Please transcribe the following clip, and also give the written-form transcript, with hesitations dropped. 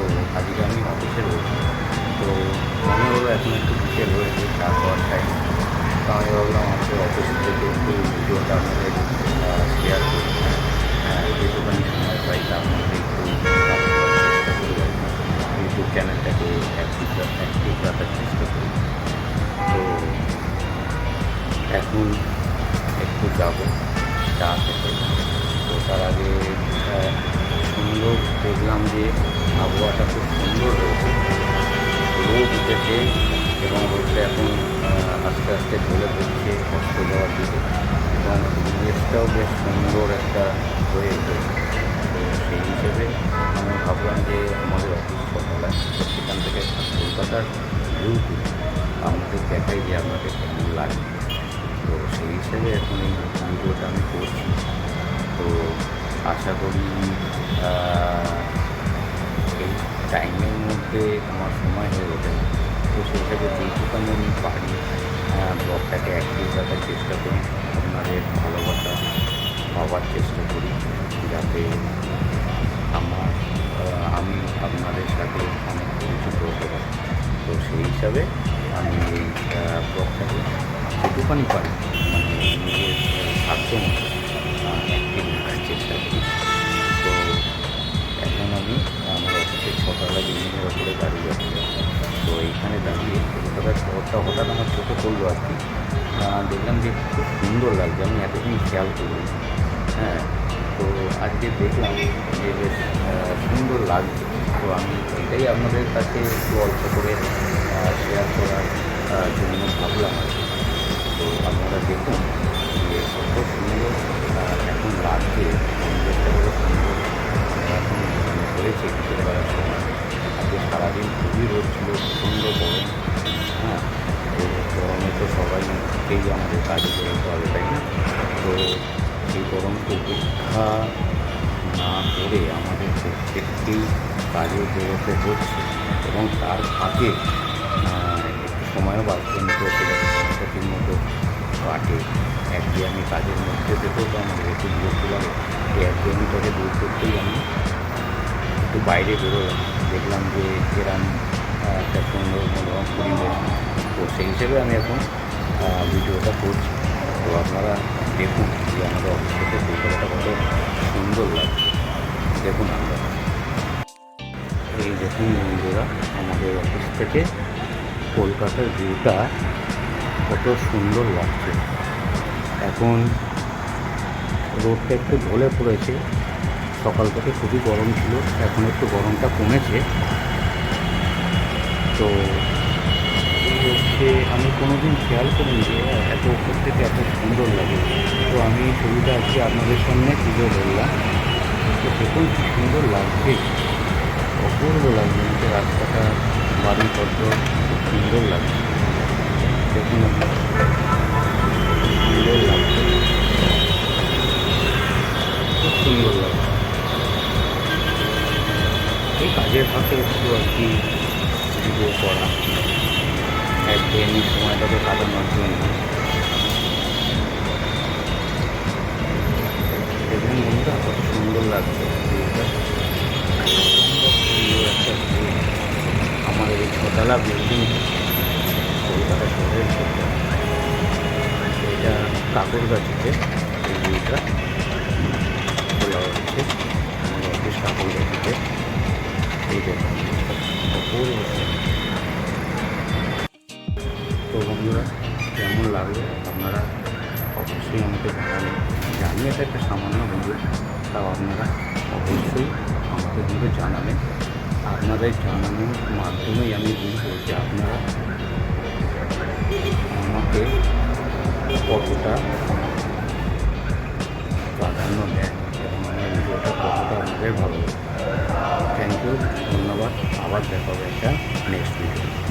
তো আজকে আমি অফিসে রয়েছি। তো মনে হলো এখন একটু বিকেল রয়েছে, চা খাওয়ার টাইম। তো আমি ভাবলাম আমাদের অফিস থেকে একটু ভিডিওটা আপনাদের শেয়ার করি। যেটুখানি সময় পাই তার মধ্যে একটু কাজ করার চেষ্টা করি আর কি। ইউটিউব চ্যানেলটাকে অ্যাক্টিভ রাখার চেষ্টা করি। তো এখন একটু যাবো চা খেতে। তো তার আগে সুন্দর দেখলাম যে আবহাওয়াটা খুব সুন্দর রয়েছে, রোদ উঠেছে এবং রোদটা এখন আস্তে আস্তে ঢলে পড়ছে অস্ত যাওয়ার দিকে এবং পরিবেশটাও বেশ সুন্দর একটা হয়ে উঠেছে। তো সেই হিসেবে আমি ভাবলাম যে আমাদের অফিস সকালে তো সেখান থেকে কলকাতার ভিউ আপনাদের দেখাই যে আপনাদের কেমন লাগে। তো সেই হিসেবে এখন এই ভিডিওটা আমি করছি। তো আশা করি এই টাইমের মধ্যে আমার সময় হয়ে ওঠে। তো সেই হিসাবে যেটুখানি আমি পারি ব্লগটাকে অ্যাক্টিভ রাখার চেষ্টা করি, আপনাদের ভালোবাসা পাওয়ার চেষ্টা করি, যাতে আমি আপনাদের সাথে অনেক পরিচিত হতে পারি। তো সেই হিসাবে আমি এই ব্লগটাকে যেটুখানি পারি মানে নিজের সাধ্য মতো অ্যাক্টিভ রাখার চেষ্টা করি। তো এখন আমি আমার অফিসের 6তলা বিল্ডিংয়ের ওপরে দাঁড়িয়ে আছি। তো এইখানে দাঁড়িয়ে কলকাতার শহরটা হঠাৎ আমার চোখে পড়লো আর কি। দেখলাম যে খুব সুন্দর লাগছে, আমি এতদিন খেয়াল করিনি। তো আজকে দেখলাম যে বেশ সুন্দর লাগছে। তো আমি এটাই আপনাদের কাছে একটু অল্প করে শেয়ার করার জন্য ভাবলাম আর কি। তো আপনারা দেখুন যে কত সুন্দর এখন লাগছে, পরিবেশটা কত সুন্দর এখন হয়েছে বিকেল বেলার সময়। আজকে সারাদিন খুবই রোদ ছিল, প্রচণ্ড গরম। তো গরমে তো সবাইকেই আমাদের কাজে বেরোতে হবে, তাই না? তো এই গরমকে উপেক্ষা না করে আমাদের প্রত্যেককেই কাজে বেরোতে হচ্ছে এবং তার ফাঁকে একটু সময়ও বাঁচতে নিতে হচ্ছে, যাতে সময়টা ঠিক মতো কাটে। একঘেয়েমি কাজের মধ্যে থেকেও তো আমাদের একটু বিরক্তি লাগে। এই একঘেয়েমিটাকে দূর করতেই আমি একটু বাইরে বেরোলাম, দেখলাম যে এরম একটা সুন্দর মনোরম পরিবেশ। তো সেই হিসেবে আমি এখন ভিডিওটা করছি। তো আপনারা দেখুন যে আমাদের অফিস থেকে কলকাতাটা কত সুন্দর লাগছে। দেখুন আপনারা, এই দেখুন বন্ধুরা, আমাদের অফিস থেকে কলকাতার ভিউটা কত সুন্দর লাগছে। এখন রোদটা একটু ঢলে পড়েছে, সকাল থেকে খুবই গরম ছিল, এখন একটু গরমটা কমেছে। তো এই হচ্ছে, আমি কোনোদিন খেয়াল করিনি যে এত উপর থেকে এত সুন্দর লাগে। তো আমি ছবিটা আজকে আপনাদের সামনে তুলে ধরলাম। তো দেখুন কি সুন্দর লাগছে, অপূর্ব লাগছে। নিচে রাস্তাটা, বাড়িপত্র খুব সুন্দর লাগছে। দেখুন সুন্দর লাগছে, খুব সুন্দর লাগছে। এই কাজের ফাঁকে একটু আর কি ভিডিও করা, একঘেয়েমি সময়টাকে কাটানোর জন্য। দেখুন বন্ধুরা কত সুন্দর লাগছে ভিউটা, অসম্ভব সুন্দর একটা ভিউ। আমাদের এই 6তলা বিল্ডিং কলকাতা শহরের মধ্যে, এটা কাকুরগাছিতে এই ভিউটা খোলা হচ্ছে। আমাদের অফিস কাকুরগাছিতে। এই দেখুন অপূর্ব। তো বন্ধুরা কেমন লাগলো আপনারা অবশ্যই আমাকে জানাবেন। জানি এটা একটা সামান্য ভিডিও, তাও আপনারা অবশ্যই আমাকে কিন্তু জানাবেন। আপনাদের জানানোর মাধ্যমেই আমি বুঝবো যে আপনারা আমাকে কতটা প্রাধান্য দেন এবং আমার ভিডিওটা কতটা আপনাদের ভালো লাগে। থ্যাংক ইউ, ধন্যবাদ। আবার দেখা হবে একটা নেক্সট ভিডিও।